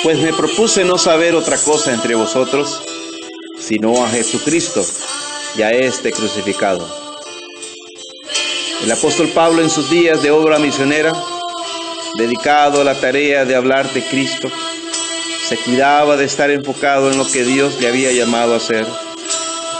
Pues me propuse no saber otra cosa entre vosotros, sino a Jesucristo y a este crucificado. El apóstol Pablo, en sus días de obra misionera, dedicado a la tarea de hablar de Cristo, se cuidaba de estar enfocado en lo que Dios le había llamado a hacer,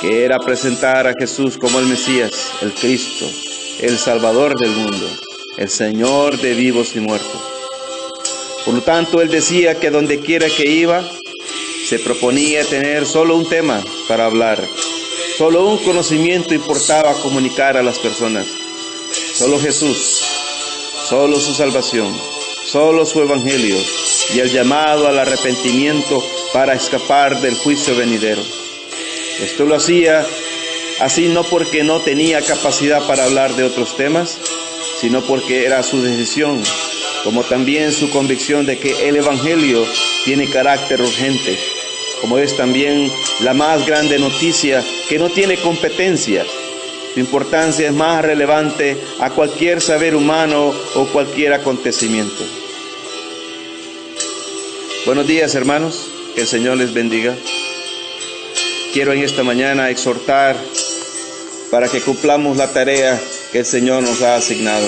que era presentar a Jesús como el Mesías, el Cristo, el Salvador del mundo, el Señor de vivos y muertos. Por lo tanto, él decía que donde quiera que iba, se proponía tener solo un tema para hablar, solo un conocimiento importaba comunicar a las personas, solo Jesús, solo su salvación, solo su evangelio y el llamado al arrepentimiento para escapar del juicio venidero. Esto lo hacía así no porque no tenía capacidad para hablar de otros temas, sino porque era su decisión, como también su convicción de que el evangelio tiene carácter urgente, como es también la más grande noticia que no tiene competencia. Su importancia es más relevante a cualquier saber humano o cualquier acontecimiento. Buenos días, hermanos, que el Señor les bendiga. Quiero en esta mañana exhortar para que cumplamos la tarea que el Señor nos ha asignado.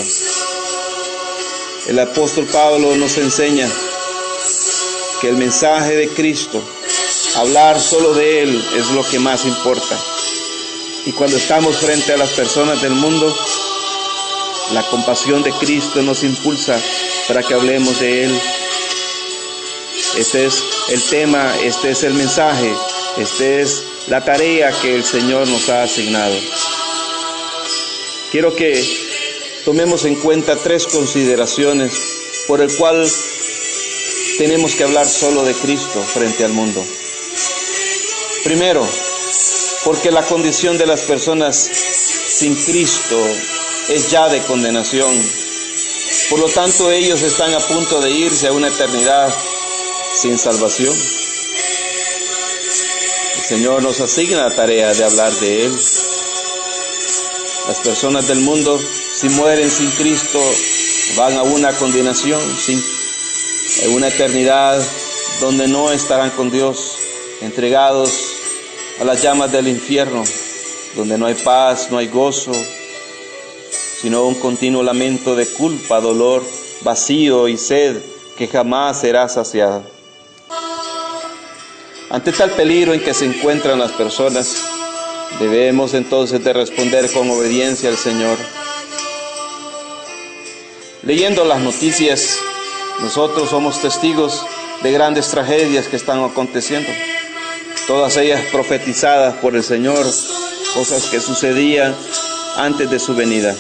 El apóstol Pablo nos enseña que el mensaje de Cristo, hablar solo de Él, es lo que más importa. Y cuando estamos frente a las personas del mundo, la compasión de Cristo nos impulsa para que hablemos de Él. Este es el tema, este es el mensaje, esta es la tarea que el Señor nos ha asignado. Quiero que tomemos en cuenta 3 consideraciones por el cual tenemos que hablar solo de Cristo frente al mundo. Primero, porque la condición de las personas sin Cristo es ya de condenación. Por lo tanto, ellos están a punto de irse a una eternidad sin salvación. El Señor nos asigna la tarea de hablar de Él. Las personas del mundo, si mueren sin Cristo, van a una condenación, a una eternidad donde no estarán con Dios, entregados a las llamas del infierno, donde no hay paz, no hay gozo, sino un continuo lamento de culpa, dolor, vacío y sed que jamás será saciada. Ante tal peligro en que se encuentran las personas, debemos entonces de responder con obediencia al Señor. Leyendo las noticias, nosotros somos testigos de grandes tragedias que están aconteciendo, todas ellas profetizadas por el Señor, cosas que sucedían antes de su venida.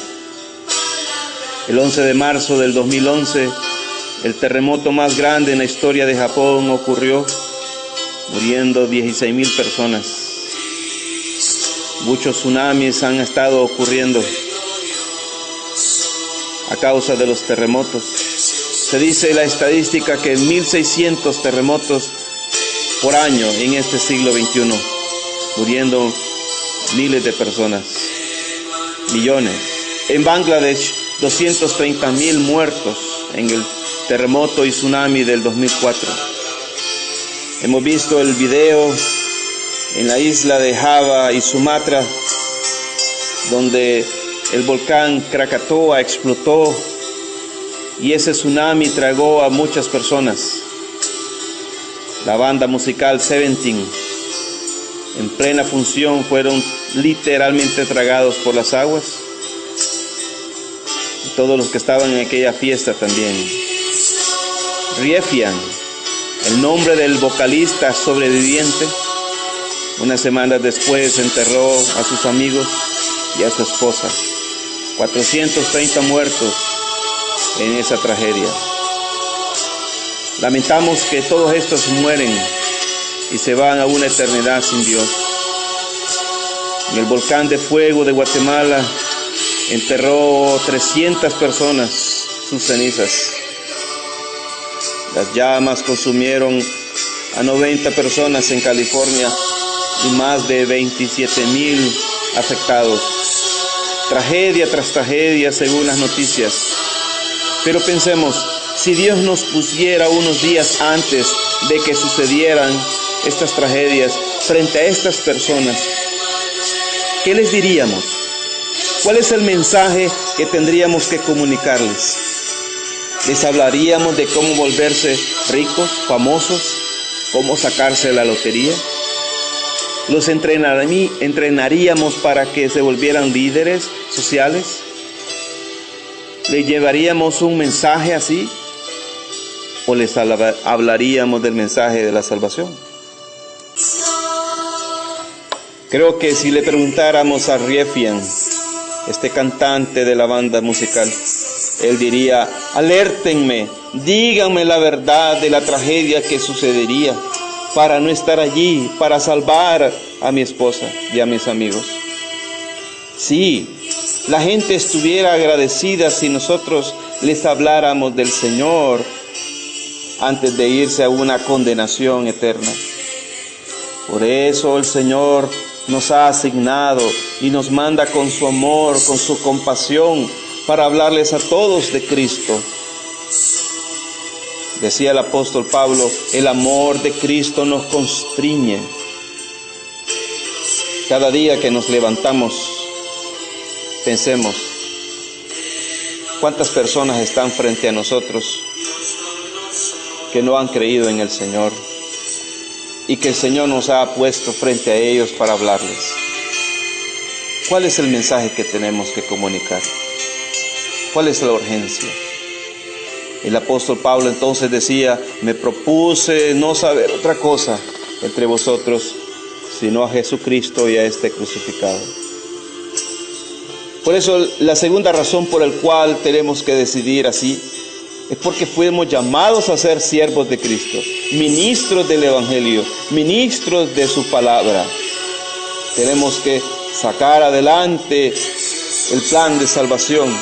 El 11 de marzo del 2011, el terremoto más grande en la historia de Japón ocurrió, muriendo 16,000 personas. Muchos tsunamis han estado ocurriendo a causa de los terremotos. Se dice la estadística que 1,600 terremotos por año en este siglo XXI, muriendo miles de personas, millones. En Bangladesh, 230,000 muertos en el terremoto y tsunami del 2004. Hemos visto el video en la isla de Java y Sumatra, donde el volcán Krakatoa explotó y ese tsunami tragó a muchas personas. La banda musical Seventeen, en plena función, fueron literalmente tragados por las aguas. Y todos los que estaban en aquella fiesta también. Riefian, el nombre del vocalista sobreviviente, unas semanas después enterró a sus amigos y a su esposa. 430 muertos en esa tragedia. Lamentamos que todos estos mueren y se van a una eternidad sin Dios. En el volcán de fuego de Guatemala enterró 300 personas sus cenizas. Las llamas consumieron a 90 personas en California y más de 27,000 afectados. Tragedia tras tragedia según las noticias. Pero pensemos, si Dios nos pusiera unos días antes de que sucedieran estas tragedias frente a estas personas, ¿qué les diríamos? ¿Cuál es el mensaje que tendríamos que comunicarles? ¿Les hablaríamos de cómo volverse ricos, famosos? ¿Cómo sacarse la lotería? ¿Los entrenaríamos para que se volvieran líderes sociales? ¿Les llevaríamos un mensaje así? ¿O les hablaríamos del mensaje de la salvación? Creo que si le preguntáramos a Riefian, este cantante de la banda musical, él diría: alértenme, díganme la verdad de la tragedia que sucedería, para no estar allí, para salvar a mi esposa y a mis amigos. Sí, la gente estuviera agradecida si nosotros les habláramos del Señor antes de irse a una condenación eterna. Por eso el Señor nos ha asignado y nos manda con su amor, con su compasión, para hablarles a todos de Cristo. Decía el apóstol Pablo: el amor de Cristo nos constriñe. Cada día que nos levantamos, pensemos, ¿cuántas personas están frente a nosotros que no han creído en el Señor y que el Señor nos ha puesto frente a ellos para hablarles? ¿Cuál es el mensaje que tenemos que comunicar? ¿Cuál es la urgencia? El apóstol Pablo entonces decía: me propuse no saber otra cosa entre vosotros, sino a Jesucristo y a este crucificado. Por eso la segunda razón por la cual tenemos que decidir así es porque fuimos llamados a ser siervos de Cristo, ministros del Evangelio, ministros de su palabra. Tenemos que sacar adelante el plan de salvación.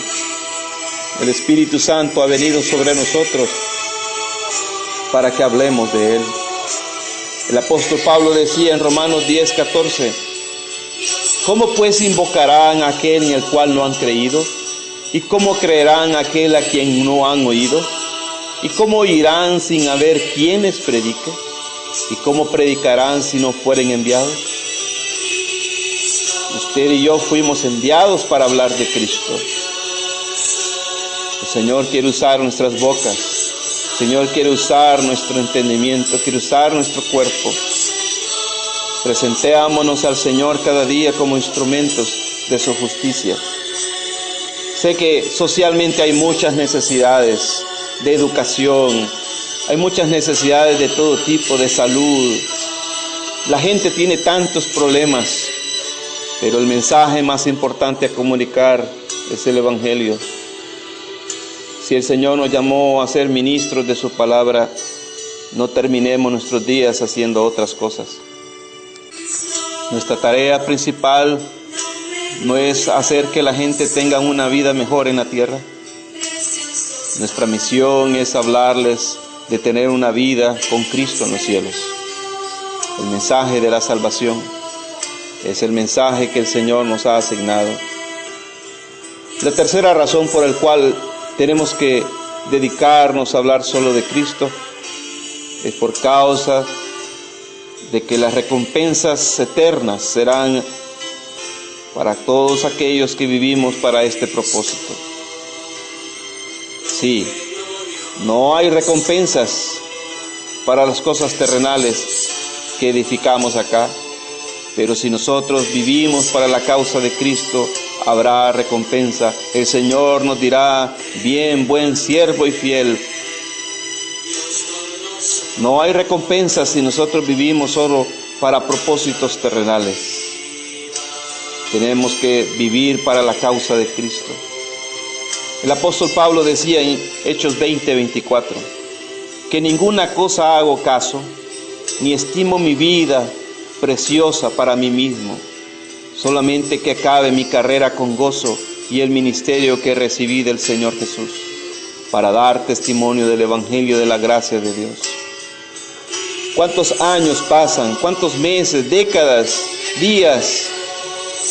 El Espíritu Santo ha venido sobre nosotros para que hablemos de Él. El apóstol Pablo decía en Romanos 10:14: ¿cómo pues invocarán a aquel en el cual no han creído? ¿Y cómo creerán aquel a quien no han oído? ¿Y cómo oirán sin haber quien les predique? ¿Y cómo predicarán si no fueren enviados? Usted y yo fuimos enviados para hablar de Cristo. El Señor quiere usar nuestras bocas. El Señor quiere usar nuestro entendimiento, quiere usar nuestro cuerpo. Presentémonos al Señor cada día como instrumentos de su justicia. Sé que socialmente hay muchas necesidades de educación, hay muchas necesidades de todo tipo, de salud. La gente tiene tantos problemas, pero el mensaje más importante a comunicar es el Evangelio. Si el Señor nos llamó a ser ministros de su palabra, no terminemos nuestros días haciendo otras cosas. Nuestra tarea principal no es hacer que la gente tenga una vida mejor en la tierra. Nuestra misión es hablarles de tener una vida con Cristo en los cielos. El mensaje de la salvación es el mensaje que el Señor nos ha asignado. La tercera razón por la cual tenemos que dedicarnos a hablar solo de Cristo es por causa de que las recompensas eternas serán para todos aquellos que vivimos para este propósito. Sí, no hay recompensas para las cosas terrenales que edificamos acá, pero si nosotros vivimos para la causa de Cristo, habrá recompensa. El Señor nos dirá: bien, buen siervo y fiel. No hay recompensa si nosotros vivimos solo para propósitos terrenales. Tenemos que vivir para la causa de Cristo. El apóstol Pablo decía en Hechos 20:24: que ninguna cosa hago caso, ni estimo mi vida preciosa para mí mismo, solamente que acabe mi carrera con gozo y el ministerio que recibí del Señor Jesús, para dar testimonio del Evangelio de la gracia de Dios. ¿Cuántos años pasan? ¿Cuántos meses, décadas, días,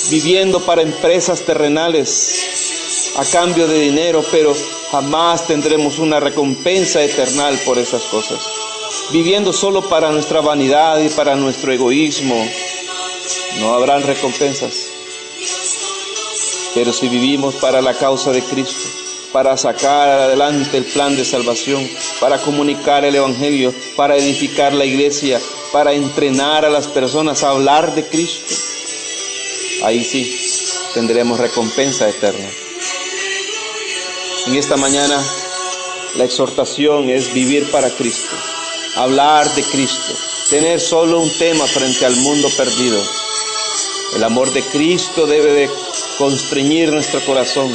viviendo para empresas terrenales, a cambio de dinero, pero jamás tendremos una recompensa eterna por esas cosas. Viviendo solo para nuestra vanidad y para nuestro egoísmo, no habrán recompensas. Pero si vivimos para la causa de Cristo, para sacar adelante el plan de salvación, para comunicar el Evangelio, para edificar la iglesia, para entrenar a las personas a hablar de Cristo, ahí sí tendremos recompensa eterna. En esta mañana la exhortación es vivir para Cristo, hablar de Cristo, tener solo un tema frente al mundo perdido. El amor de Cristo debe de constreñir nuestro corazón.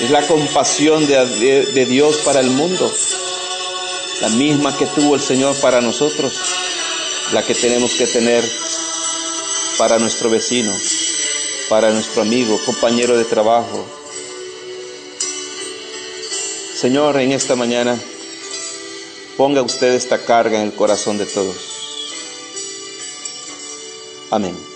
Es la compasión de Dios para el mundo, la misma que tuvo el Señor para nosotros, la que tenemos que tener para nuestro vecino, para nuestro amigo, compañero de trabajo. Señor, en esta mañana, ponga usted esta carga en el corazón de todos. Amén.